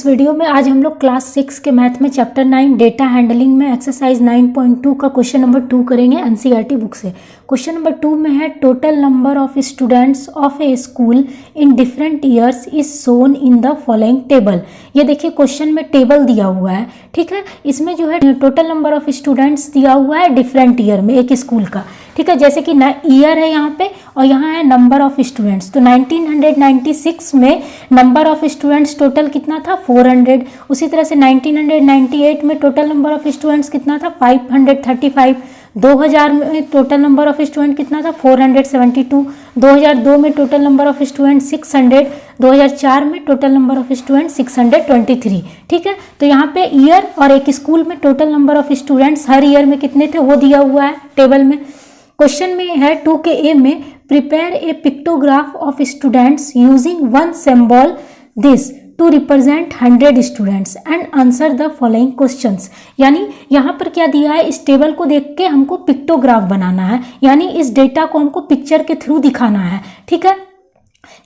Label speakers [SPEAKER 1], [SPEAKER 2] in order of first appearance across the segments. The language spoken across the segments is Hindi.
[SPEAKER 1] वीडियो में आज हम लोग क्लास 6 के मैथ में चैप्टर 9 डेटा हैंडलिंग में एक्सरसाइज 9.2 का क्वेश्चन नंबर 2 करेंगे एनसीईआरटी बुक से। क्वेश्चन नंबर 2 में है total number of students of a school in different years is shown in the following table. ये देखिए क्वेश्चन में टेबल दिया हुआ है, ठीक है। इसमें जो है टोटल नंबर ऑफ स्टूडेंट्स दिया हुआ है डिफरेंट ईयर में एक स्कूल का, ठीक है। जैसे कि ईयर है यहाँ पे और यहाँ है नंबर ऑफ स्टूडेंट्स। तो 1996 में नंबर ऑफ स्टूडेंट्स टोटल कितना था 400। उसी तरह से 1998 में टोटल नंबर ऑफ स्टूडेंट्स कितना था 535। 2000 में टोटल नंबर ऑफ स्टूडेंट कितना था 472। 2002 में टोटल नंबर ऑफ स्टूडेंट 600। 2004 में टोटल नंबर ऑफ स्टूडेंट 623, ठीक है। तो यहाँ पे ईयर और एक स्कूल में total number of students her year में कितने थे वो दिया हुआ है टेबल में। क्वेश्चन में है 2 के ए में prepare a pictograph of students using one symbol this to represent 100 students and answer the following questions. यानी यहाँ पर क्या दिया है, इस टेबल को देख के हमको पिक्टोग्राफ बनाना है, यानी इस डेटा को हमको पिक्चर के थ्रू दिखाना है, ठीक है।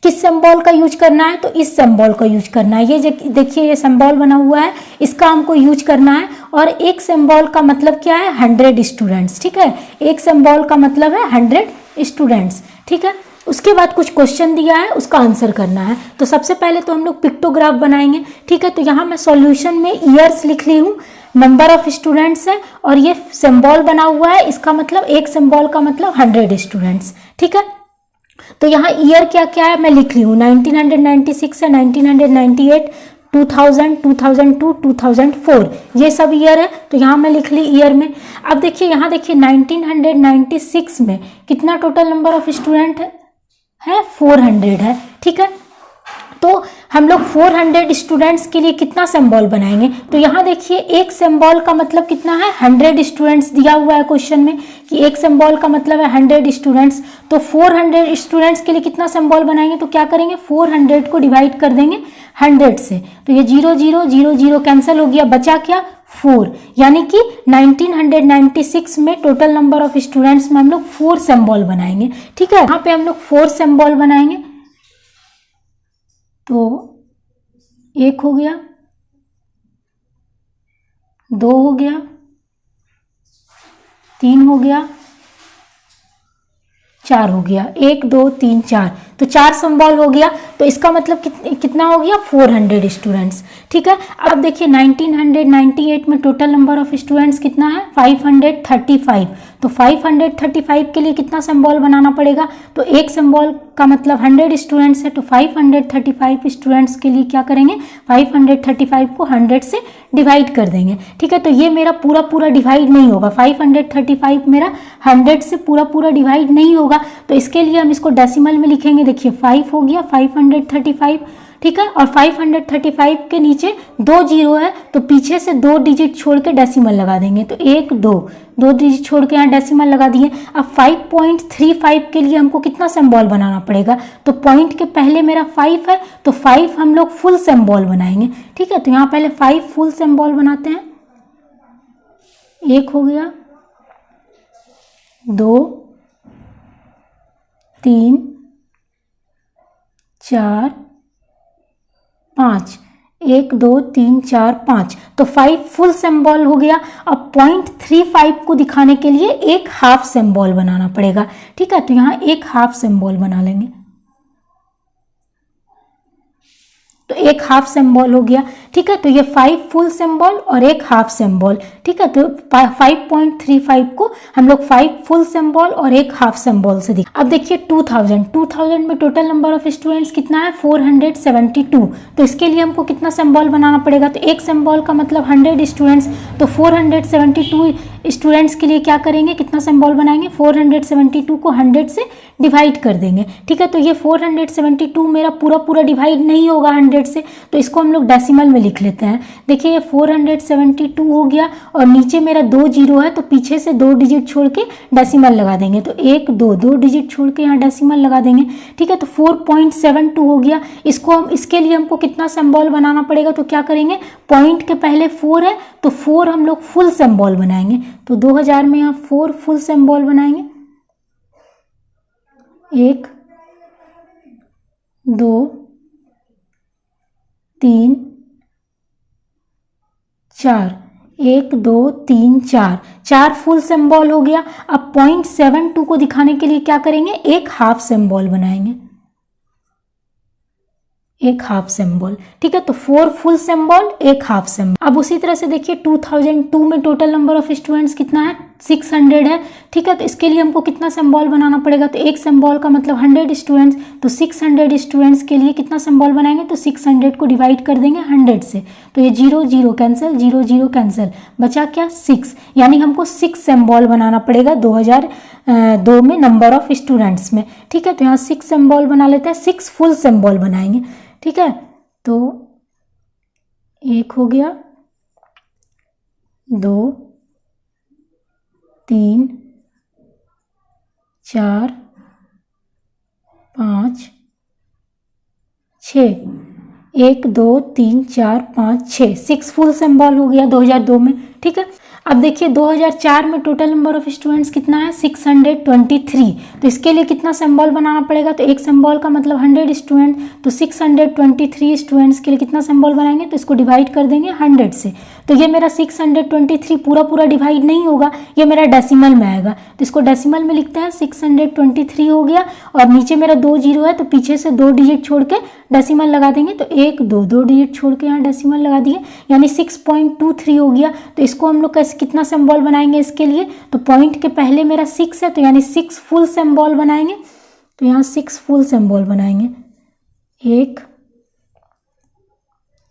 [SPEAKER 1] किस सिंबल का यूज करना है, तो इस सिंबल का यूज करना है। ये देखिए ये सिंबल बना हुआ है, इसका हमको यूज करना है। और एक सिंबल का मतलब क्या है 100 स्टूडेंट्स, ठीक है। एक सिंबल का मतलब है 100 स्टूडेंट्स, ठीक है। उसके बाद कुछ क्वेश्चन दिया है, उसका आंसर करना है। तो सबसे पहले तो हम लोग पिक्टोग्राफ बनाएंगे, ठीक है। तो यहाँ मैं सॉल्यूशन में ईयर्स लिख ली हूँ, नंबर ऑफ स्टूडेंट्स है और ये सिंबल बना हुआ है, इसका मतलब एक सिंबल का मतलब 100 स्टूडेंट्स, ठीक है। तो यहाँ ईयर क्या क्या है मैं लिख ली हूँ, 1996 है, 1998, 2000, 2002, 2004, ये सब ईयर है। तो यहाँ मैं लिख ली ईयर में। अब देखिए यहाँ देखिए 1996 में कितना टोटल नंबर ऑफ स्टूडेंट है 400 है, ठीक है। तो हम लोग 400 स्टूडेंट्स के लिए कितना सिंबल बनाएंगे, तो यहाँ देखिए एक सिंबल का मतलब कितना है 100 स्टूडेंट्स दिया हुआ है क्वेश्चन में कि एक सिंबल का मतलब है 100 स्टूडेंट्स। तो 400 स्टूडेंट्स के लिए कितना सिंबल बनाएंगे, तो क्या करेंगे 400 को डिवाइड कर देंगे 100 से। तो ये 0 0 0 0 कैंसिल हो गया, बचा क्या 4। यानी कि 1996 में टोटल नंबर ऑफ स्टूडेंट्स में हम लोग 4 सिंबल बनाएंगे, ठीक है। यहाँ पे हम लोग 4 सिंबल बनाएंगे। तो 1 हो गया, 2 हो गया, 3 हो गया, 4 हो गया, 1 2 3 4, तो 4 सिंबल हो गया। तो इसका मतलब कितना हो गया 400 स्टूडेंट्स, ठीक है। अब देखिए 1998 में टोटल नंबर ऑफ स्टूडेंट्स कितना है 535। तो 535 के लिए कितना सिंबल बनाना पड़ेगा, तो एक सिंबल का मतलब 100 स्टूडेंट्स है। तो 535 स्टूडेंट्स के लिए क्या करेंगे 535 को 100 से डिवाइड कर देंगे, ठीक है। तो ये मेरा पूरा पूरा डिवाइड नहीं होगा, 535 मेरा 100 से पूरा पूरा डिवाइड नहीं होगा। तो इसके लिए हम इसको डेसिमल में लिखेंगे। देखिए 5 हो गया 535, ठीक है। और 535 के नीचे 2 जीरो है, तो पीछे से 2 डिजिट छोड़ के डेसिमल लगा देंगे। तो 1 2 डिजिट छोड़ के यहाँ डेसिमल लगा दिए। अब 5.35 के लिए हमको कितना सिंबल बनाना पड़ेगा, तो पॉइंट के पहले मेरा 5 है, तो 5 हम लोग फुल सिंबल बनाएंगे, ठीक है। तो यहाँ पहले 5 फुल सिंबल बनाते हैं। 1 हो गया, 2 3 4 5, 1 2 3 4 5, तो 5 फुल सिंबल हो गया। अब 0.35 को दिखाने के लिए एक हाफ सिंबल बनाना पड़ेगा, ठीक है। तो यहाँ एक हाफ सिंबल बना लेंगे। तो एक हाफ सिंबल हो गया, ठीक है। तो ये 5 फुल सिंबल और एक हाफ सिंबल, ठीक है। तो 5.35 को हम लोग 5 फुल सिंबल और एक हाफ सिंबल से दिखा। अब देखिए 2000 में टोटल नंबर ऑफ स्टूडेंट्स कितना है 472। तो इसके लिए हमको कितना सिंबल बनाना पड़ेगा, तो एक सिंबल का मतलब 100 स्टूडेंट्स। तो 472 स्टूडेंट्स के लिए क्या करेंगे, कितना सिंबल बनाएंगे 472 को 100 से डिवाइड कर देंगे, ठीक है। तो ये 472 मेरा पूरा पूरा डिवाइड नहीं होगा 100 से, तो इसको हम लोग डेसिमल में लिख लेते हैं। देखिए ये 472 हो गया और नीचे मेरा 2 जीरो है, तो पीछे से 2 डिजिट छोड़ के डेसिमल लगा देंगे। तो 1 2 2 डिजिट छोड़ के यहाँ डेसिमल लगा देंगे, ठीक है। तो 4.72 हो गया। इसके लिए हमको कितना सिंबल बनाना पड़ेगा, तो क्या करेंगे पॉइंट के पहले 4 है, तो 4 हम लोग फुल सिंबल बनाएंगे। तो 2000 में यहाँ 4 फुल सिंबल बनाएंगे। 1 2 3 4, 1 2 3 4, 4 फुल सिंबल हो गया। अब 0.72 को दिखाने के लिए क्या करेंगे, एक हाफ सिंबल बनाएंगे, एक हाफ सिंबल। ठीक है, तो 4 फुल सिंबल, एक हाफ सिंबल। अब उसी तरह से देखिए 2002 में टोटल नंबर ऑफ स्टूडेंट्स कितना है, 600 है। ठीक है, तो इसके लिए हमको कितना सिंबल बनाना पड़ेगा, तो एक सिंबल का मतलब 100 स्टूडेंट्स, तो 600 स्टूडेंट्स के लिए कितना सिंबल बनाएंगे, तो 600 को डिवाइड कर देंगे 100 से, तो ये 0 0 कैंसिल, 0 0 कैंसिल, बचा क्या 6, यानी हमको 6 सिंबल बनाना पड़ेगा 2002 में नंबर ऑफ स्टूडेंट्स में। ठीक है, तो यहाँ 6 सिंबल बना लेते हैं, 6 फुल सिंबल बनाएंगे। ठीक है, तो 1 हो गया, 2 3 4 5 6, 1 2 3 4 5 6, 6 फुल सिंबल हो गया 2002 में। ठीक है, अब देखिए 2004 में टोटल नंबर ऑफ स्टूडेंट्स कितना है, 623, तो इसके लिए कितना सिंबल बनाना पड़ेगा, तो एक सिंबल का मतलब 100 स्टूडेंट, तो 623 स्टूडेंट्स के लिए कितना सिंबल बनाएंगे, तो इसको डिवाइड कर देंगे 100 से, तो ये मेरा 623 पूरा डिवाइड नहीं होगा, ये मेरा डेसिमल में आएगा, तो इसको डेसिमल में लिखते हैं, 623 हो गया, और नीचे मेरा 2 जीरो है, तो पीछे से 2 डिजिट छोड़ के डेसिमल लगा देंगे, तो 1 2 2 डिजिट छोड़ के यहाँ डेसिमल लगा दिए, यानी 6.23 हो गया। तो इसको हम लोग कैसे कितना सिंबल बनाएंगे इसके लिए, तो पॉइंट के पहले मेरा 6 है, तो यानी 6 फुल सिंबल बनाएंगे, तो यहाँ 6 फुल सिंबल बनाएंगे, 1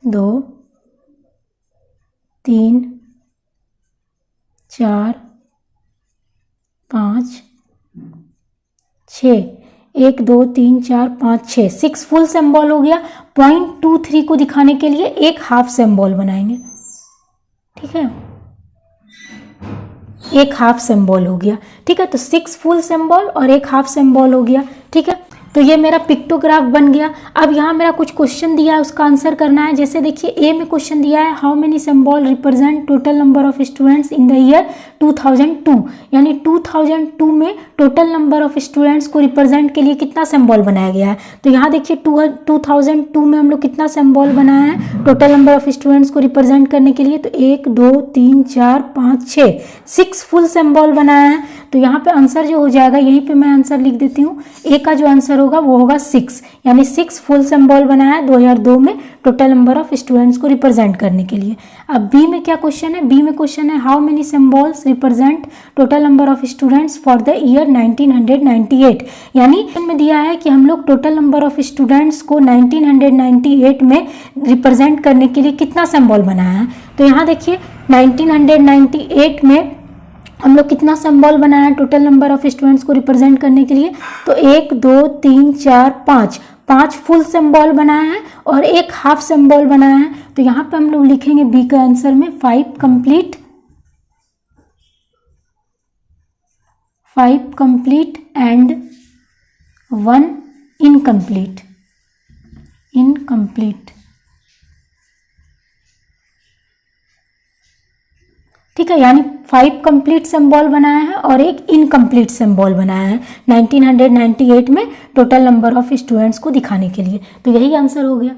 [SPEAKER 1] 2 3 4 5 6, 1 2 3 4 5 6, 6 फुल सिंबल हो गया। 0.23 को दिखाने के लिए एक हाफ सिंबल बनाएंगे। ठीक है, एक हाफ सिंबल हो गया। ठीक है, तो 6 फुल सिंबल और एक हाफ सिंबल हो गया। ठीक है, तो ये मेरा पिक्टोग्राफ बन गया। अब यहाँ मेरा कुछ क्वेश्चन दिया है, उसका आंसर करना है। जैसे देखिए ए में क्वेश्चन दिया है, how many symbol represent total number of students in the year 2002, यानी 2002 में टोटल नंबर ऑफ स्टूडेंट्स को रिप्रेजेंट के लिए कितना सिंबल बनाया गया है। तो यहाँ देखिए 2002 में हम लोग कितना सिंबल बनाया है टोटल नंबर ऑफ स्टूडेंट्स को रिप्रेजेंट करने के लिए, तो 1 2 3 4 5 6, 6 फुल सिंबल बनाया है। तो यहाँ पे आंसर जो हो जाएगा, यहीं पे मैं आंसर लिख देती हूँ, ए का जो आंसर होगा वो होगा 6, यानी 6 फुल सिंबल बनाया है 2002 में टोटल नंबर ऑफ स्टूडेंट्स को रिप्रेजेंट करने के लिए। अब बी में क्या क्वेश्चन है, बी में क्वेश्चन है how many symbols represent total number of students for the year 1998, यानी में दिया है कि हम लोग टोटल नंबर ऑफ स्टूडेंट्स को 1998 में रिप्रेजेंट करने के लिए कितना सिंबल बनाया है। तो यहाँ देखिए 1998 में हम लोग कितना सिंबल बनाया है टोटल नंबर ऑफ स्टूडेंट्स को रिप्रेजेंट करने के लिए, तो 1 2 3 4 5, 5 फुल सिंबल बनाया है और एक हाफ सिंबल बनाया है। तो यहाँ पे हम लोग लिखेंगे बी का आंसर में 5 कंप्लीट एंड 1 इनकम्प्लीट। ठीक है, यानी 5 कंप्लीट सिंबल बनाया है और एक इनकम्प्लीट सिंबल बनाया है 1998 में टोटल नंबर ऑफ स्टूडेंट्स को दिखाने के लिए। तो यही आंसर हो गया।